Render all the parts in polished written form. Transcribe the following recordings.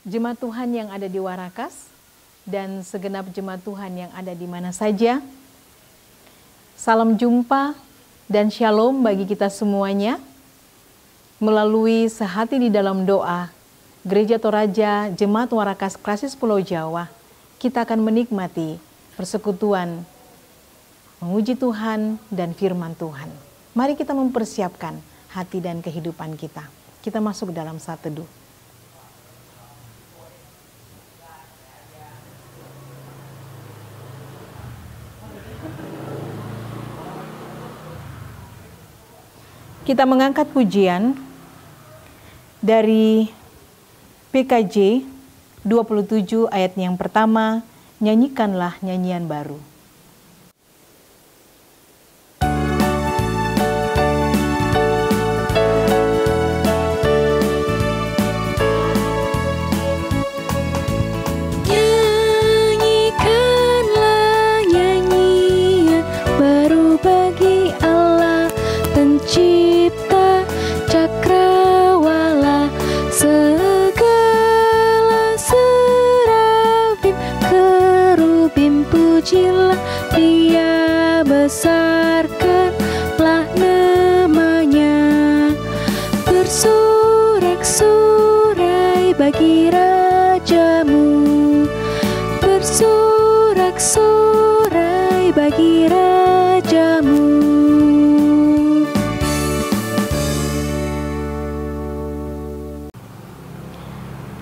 Jemaat Tuhan yang ada di Warakas dan segenap jemaat Tuhan yang ada di mana saja. Salam jumpa dan shalom bagi kita semuanya. Melalui sehati di dalam doa, Gereja Toraja Jemaat Warakas Krasis Pulau Jawa, kita akan menikmati persekutuan, menguji Tuhan dan firman Tuhan. Mari kita mempersiapkan hati dan kehidupan kita. Kita masuk dalam saat teduh. Kita mengangkat pujian dari PKJ 27 ayat yang pertama, nyanyikanlah nyanyian baru. Pujilah Dia, besarkanlah namanya. Bersorak-sorai bagi Rajamu, bersorak-sorai bagi Rajamu.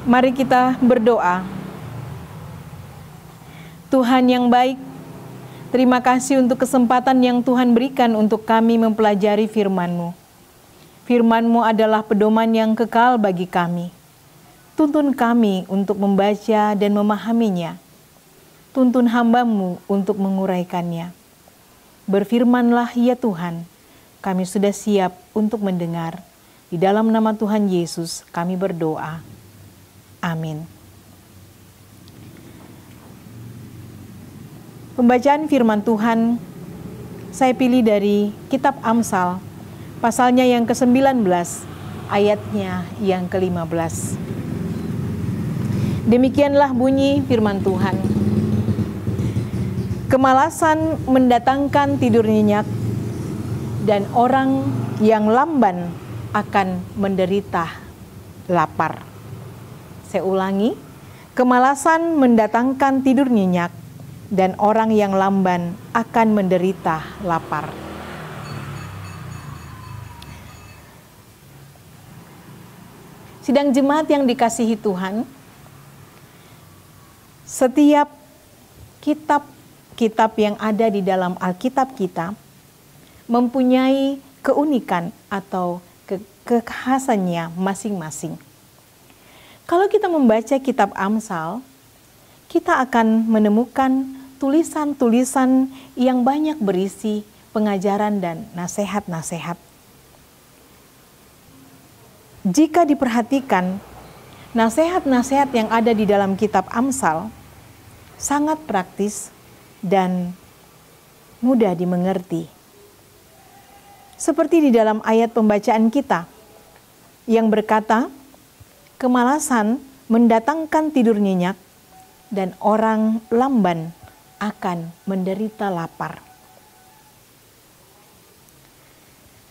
Mari kita berdoa. Tuhan yang baik, terima kasih untuk kesempatan yang Tuhan berikan untuk kami mempelajari firman-Mu. Firman-Mu adalah pedoman yang kekal bagi kami. Tuntun kami untuk membaca dan memahaminya. Tuntun hamba-Mu untuk menguraikannya. Berfirmanlah ya Tuhan, kami sudah siap untuk mendengar. Di dalam nama Tuhan Yesus kami berdoa. Amin. Pembacaan firman Tuhan saya pilih dari kitab Amsal, pasalnya yang ke-19, ayatnya yang ke-15. Demikianlah bunyi firman Tuhan. Kemalasan mendatangkan tidur nyenyak, dan orang yang lamban akan menderita lapar. Saya ulangi, kemalasan mendatangkan tidur nyenyak, dan orang yang lamban akan menderita lapar. Sidang jemaat yang dikasihi Tuhan, setiap kitab-kitab yang ada di dalam Alkitab kita mempunyai keunikan atau kekhasannya masing-masing. Kalau kita membaca kitab Amsal, kita akan menemukan tulisan-tulisan yang banyak berisi pengajaran dan nasihat-nasihat. Jika diperhatikan, nasihat-nasihat yang ada di dalam kitab Amsal sangat praktis dan mudah dimengerti. Seperti di dalam ayat pembacaan kita yang berkata, kemalasan mendatangkan tidur nyenyak, dan orang lamban akan menderita lapar.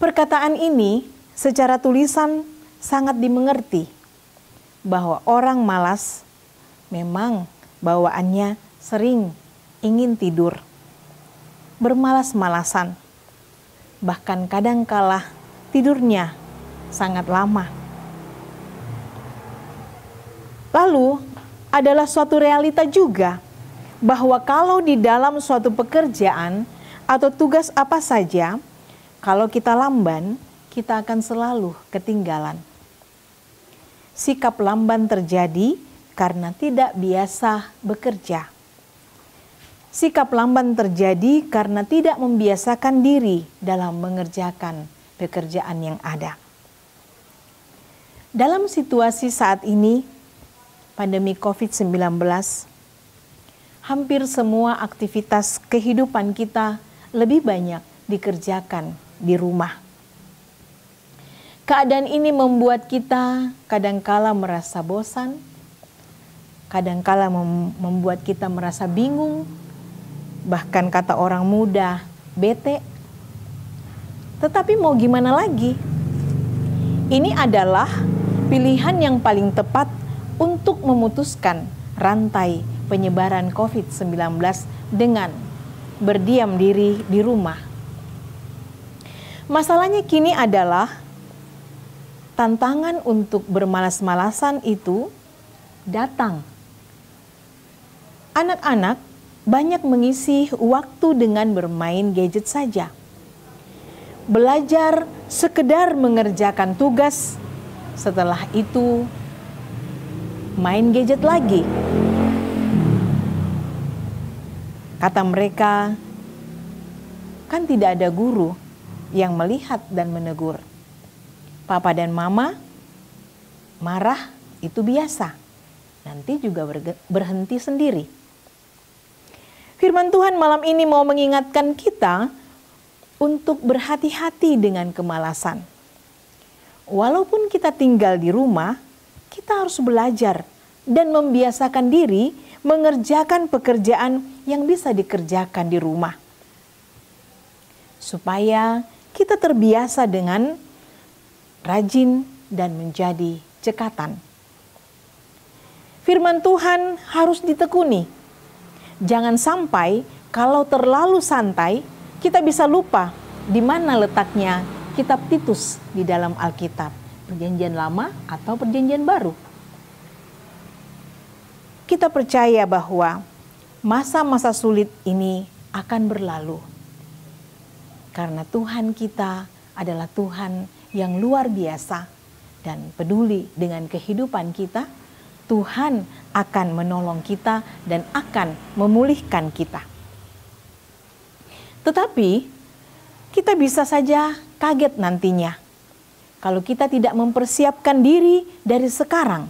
Perkataan ini secara tulisan sangat dimengerti bahwa orang malas memang bawaannya sering ingin tidur, bermalas-malasan, bahkan kadangkala tidurnya sangat lama. Lalu adalah suatu realita juga bahwa kalau di dalam suatu pekerjaan atau tugas apa saja, kalau kita lamban, kita akan selalu ketinggalan. Sikap lamban terjadi karena tidak biasa bekerja. Sikap lamban terjadi karena tidak membiasakan diri dalam mengerjakan pekerjaan yang ada. Dalam situasi saat ini, pandemi COVID-19, hampir semua aktivitas kehidupan kita lebih banyak dikerjakan di rumah. Keadaan ini membuat kita kadangkala merasa bosan, kadangkala membuat kita merasa bingung, bahkan kata orang muda, bete. Tetapi mau gimana lagi? Ini adalah pilihan yang paling tepat untuk memutuskan rantai penyebaran COVID-19 dengan berdiam diri di rumah. Masalahnya kini adalah tantangan untuk bermalas-malasan itu datang. Anak-anak banyak mengisi waktu dengan bermain gadget saja. Belajar sekedar mengerjakan tugas, setelah itu main gadget lagi. Kata mereka, kan tidak ada guru yang melihat dan menegur. Papa dan mama marah itu biasa, nanti juga berhenti sendiri. Firman Tuhan malam ini mau mengingatkan kita untuk berhati-hati dengan kemalasan. Walaupun kita tinggal di rumah, kita harus belajar dan membiasakan diri mengerjakan pekerjaan yang bisa dikerjakan di rumah. Supaya kita terbiasa dengan rajin dan menjadi cekatan. Firman Tuhan harus ditekuni. Jangan sampai kalau terlalu santai, kita bisa lupa di mana letaknya kitab Titus di dalam Alkitab. Perjanjian Lama atau Perjanjian Baru. Kita percaya bahwa masa-masa sulit ini akan berlalu. Karena Tuhan kita adalah Tuhan yang luar biasa dan peduli dengan kehidupan kita. Tuhan akan menolong kita dan akan memulihkan kita. Tetapi kita bisa saja kaget nantinya kalau kita tidak mempersiapkan diri dari sekarang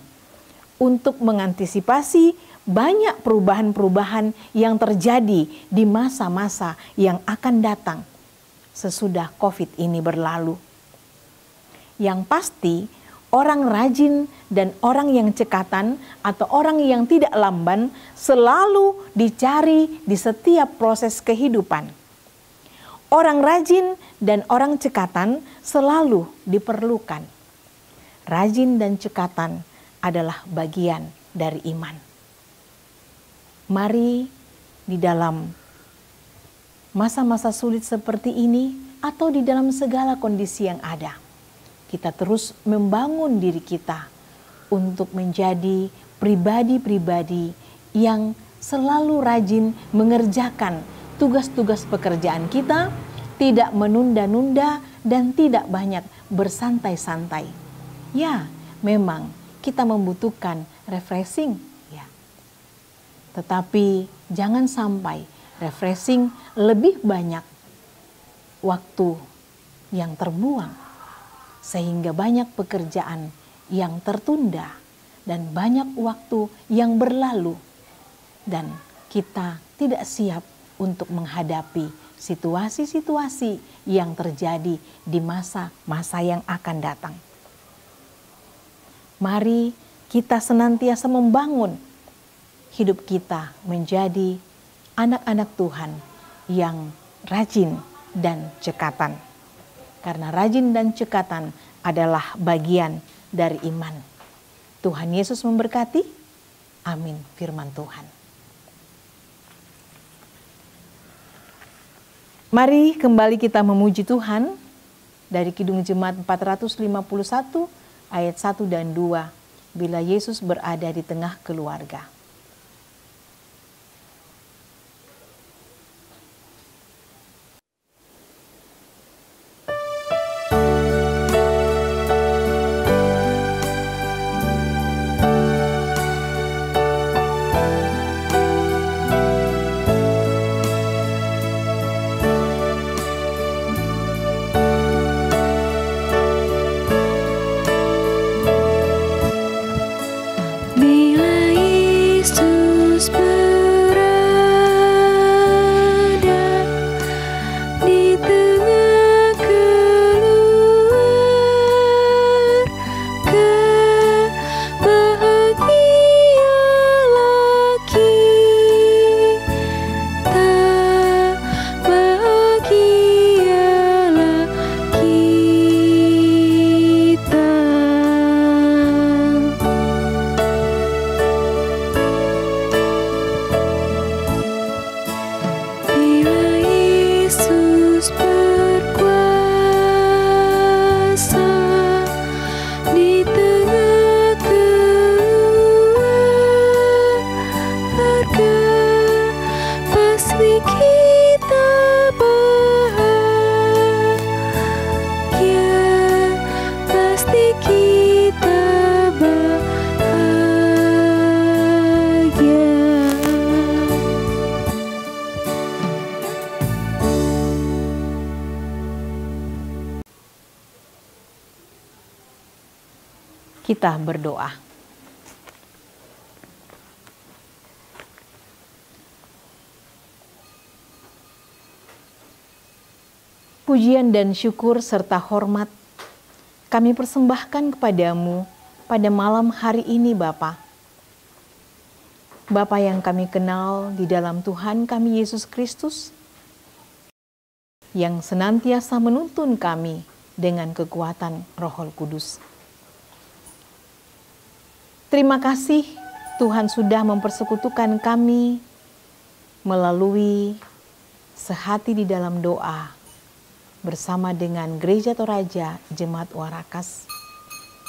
untuk mengantisipasi banyak perubahan-perubahan yang terjadi di masa-masa yang akan datang sesudah COVID ini berlalu. Yang pasti, orang rajin dan orang yang cekatan atau orang yang tidak lamban selalu dicari di setiap proses kehidupan. Orang rajin dan orang cekatan selalu diperlukan. Rajin dan cekatan adalah bagian dari iman. Mari di dalam masa-masa sulit seperti ini atau di dalam segala kondisi yang ada, kita terus membangun diri kita untuk menjadi pribadi-pribadi yang selalu rajin mengerjakan tugas-tugas pekerjaan kita, tidak menunda-nunda dan tidak banyak bersantai-santai. Ya, memang kita membutuhkan refreshing, ya. Tetapi jangan sampai refreshing lebih banyak waktu yang terbuang, sehingga banyak pekerjaan yang tertunda dan banyak waktu yang berlalu dan kita tidak siap untuk menghadapi situasi-situasi yang terjadi di masa-masa yang akan datang. Mari kita senantiasa membangun hidup kita menjadi anak-anak Tuhan yang rajin dan cekatan. Karena rajin dan cekatan adalah bagian dari iman. Tuhan Yesus memberkati. Amin. Firman Tuhan. Mari kembali kita memuji Tuhan dari Kidung Jemaat 451 ayat 1 dan 2. Bila Yesus berada di tengah keluarga. Bila kita berdoa. Pujian dan syukur serta hormat kami persembahkan kepadamu pada malam hari ini Bapa. Bapa yang kami kenal di dalam Tuhan kami Yesus Kristus, yang senantiasa menuntun kami dengan kekuatan Roh Kudus. Terima kasih Tuhan sudah mempersekutukan kami melalui sehati di dalam doa bersama dengan Gereja Toraja Jemaat Warakas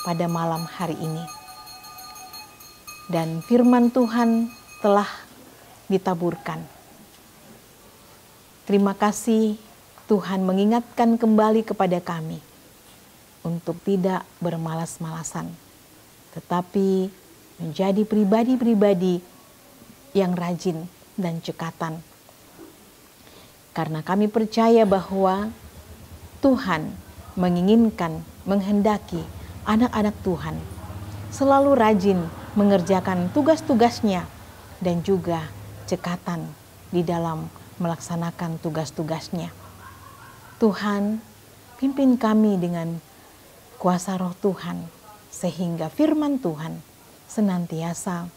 pada malam hari ini. Dan firman Tuhan telah ditaburkan. Terima kasih Tuhan mengingatkan kembali kepada kami untuk tidak bermalas-malasan, tetapi menjadi pribadi-pribadi yang rajin dan cekatan. Karena kami percaya bahwa Tuhan menginginkan, menghendaki anak-anak Tuhan selalu rajin mengerjakan tugas-tugasnya dan juga cekatan di dalam melaksanakan tugas-tugasnya. Tuhan, pimpin kami dengan kuasa Roh Tuhan, sehingga firman Tuhan senantiasa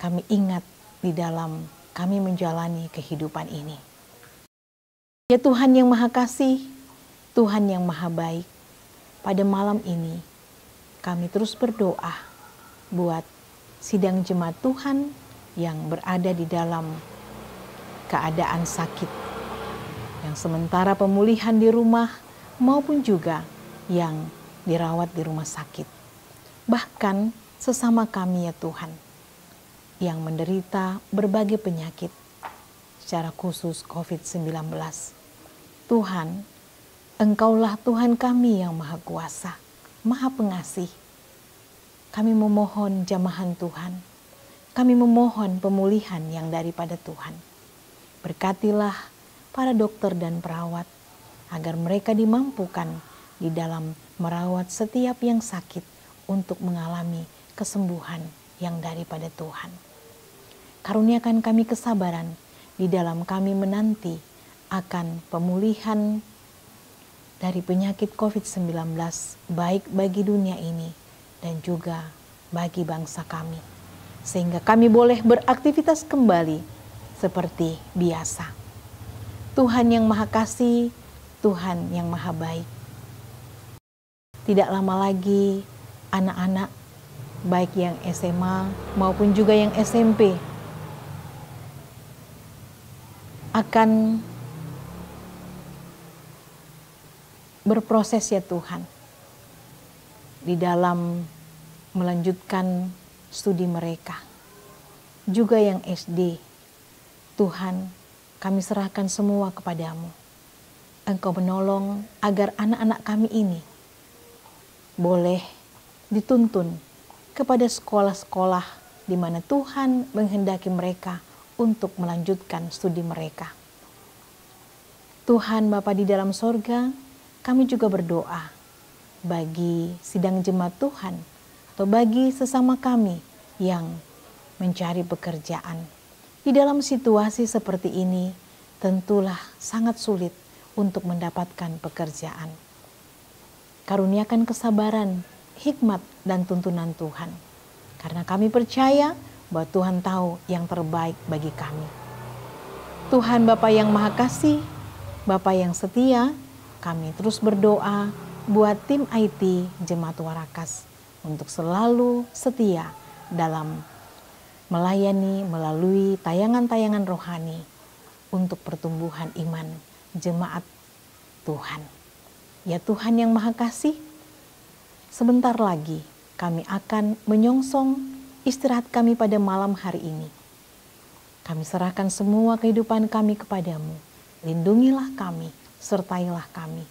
kami ingat di dalam kami menjalani kehidupan ini. Ya Tuhan yang Maha Kasih, Tuhan yang Maha Baik, pada malam ini kami terus berdoa buat sidang jemaat Tuhan yang berada di dalam keadaan sakit, yang sementara pemulihan di rumah maupun juga yang dirawat di rumah sakit. Bahkan sesama kami ya Tuhan, yang menderita berbagai penyakit, secara khusus COVID-19. Tuhan, Engkaulah Tuhan kami yang Maha Kuasa, Maha Pengasih. Kami memohon jamahan Tuhan, kami memohon pemulihan yang daripada Tuhan. Berkatilah para dokter dan perawat, agar mereka dimampukan di dalam merawat setiap yang sakit untuk mengalami kesembuhan yang daripada Tuhan. Karuniakan kami kesabaran di dalam kami menanti akan pemulihan dari penyakit COVID-19, baik bagi dunia ini dan juga bagi bangsa kami, sehingga kami boleh beraktivitas kembali seperti biasa. Tuhan yang Maha Kasih, Tuhan yang Maha Baik. Tidak lama lagi anak-anak baik yang SMA maupun juga yang SMP akan berproses ya Tuhan di dalam melanjutkan studi mereka. Juga yang SD, Tuhan, kami serahkan semua kepadamu. Engkau menolong agar anak-anak kami ini boleh dituntun kepada sekolah-sekolah di mana Tuhan menghendaki mereka untuk melanjutkan studi mereka. Tuhan Bapa di dalam sorga, kami juga berdoa bagi sidang jemaat Tuhan atau bagi sesama kami yang mencari pekerjaan. Di dalam situasi seperti ini, tentulah sangat sulit untuk mendapatkan pekerjaan. Karuniakan kesabaran, hikmat, dan tuntunan Tuhan. Karena kami percaya bahwa Tuhan tahu yang terbaik bagi kami. Tuhan Bapa yang Maha Kasih, Bapa yang setia, kami terus berdoa buat tim IT Jemaat Warakas untuk selalu setia dalam melayani melalui tayangan-tayangan rohani untuk pertumbuhan iman jemaat Tuhan. Ya Tuhan yang Maha Kasih, sebentar lagi kami akan menyongsong istirahat kami pada malam hari ini. Kami serahkan semua kehidupan kami kepadamu. Lindungilah kami, sertailah kami,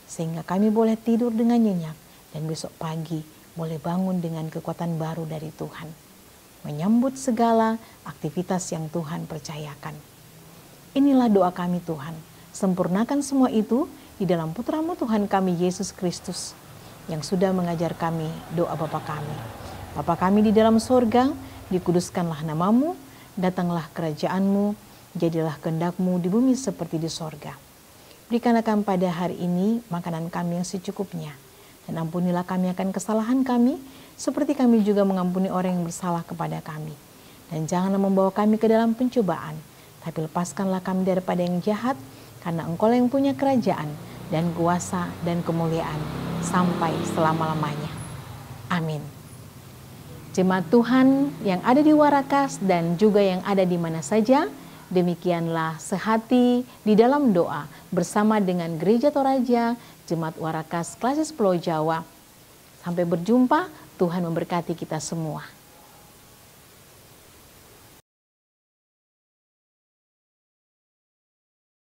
sehingga kami boleh tidur dengan nyenyak dan besok pagi boleh bangun dengan kekuatan baru dari Tuhan, menyambut segala aktivitas yang Tuhan percayakan. Inilah doa kami Tuhan, sempurnakan semua itu di dalam Putra-Mu Tuhan kami Yesus Kristus, yang sudah mengajar kami doa Bapa kami. Bapa kami di dalam sorga, dikuduskanlah namamu, datanglah kerajaan-Mu, jadilah kehendak-Mu di bumi seperti di sorga. Berikanlah kami pada hari ini makanan kami yang secukupnya, dan ampunilah kami akan kesalahan kami, seperti kami juga mengampuni orang yang bersalah kepada kami. Dan janganlah membawa kami ke dalam pencobaan, tapi lepaskanlah kami daripada yang jahat, karena Engkau yang punya kerajaan, dan kuasa, dan kemuliaan, sampai selama-lamanya. Amin. Jemaat Tuhan yang ada di Warakas dan juga yang ada di mana saja, demikianlah sehati di dalam doa bersama dengan Gereja Toraja, Jemaat Warakas Klasis Pulau Jawa. Sampai berjumpa, Tuhan memberkati kita semua.